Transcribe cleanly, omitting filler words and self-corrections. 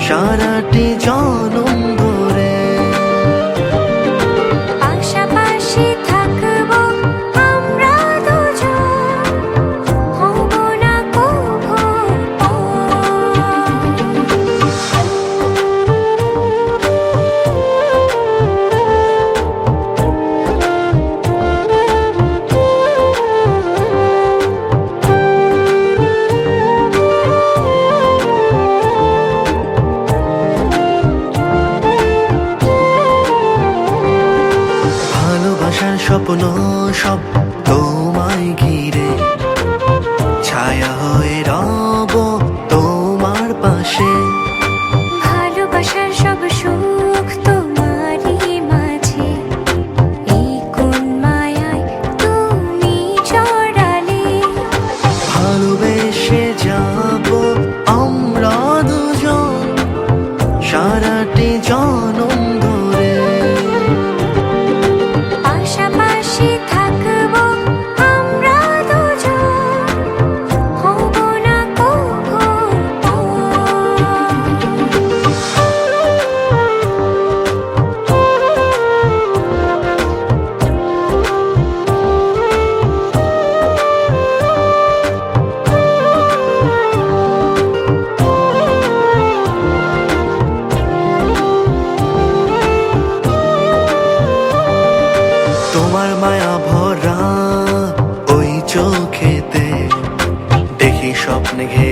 সারাটি জনম ধরে পাশাপাশি থাকবো আমরা দুজন, হব না কভু স্বপ্ন সব তোমায় ঘিরে, ছায়া হয়ে রব তোমার পাশে। ভালোবাসার সব সুখ তোমারই মাঝে, এই কোন মায়ায় তুমি জড়ালে। ভালোবেসে যাব আমরা দুজন সারাটি জনম ধরে। পাশাপাশি থাকবো আমরা দুজন, হব না কভু তোমার মায়া ভরা ওই চোখেতে দেখি স্বপ্নে ঘে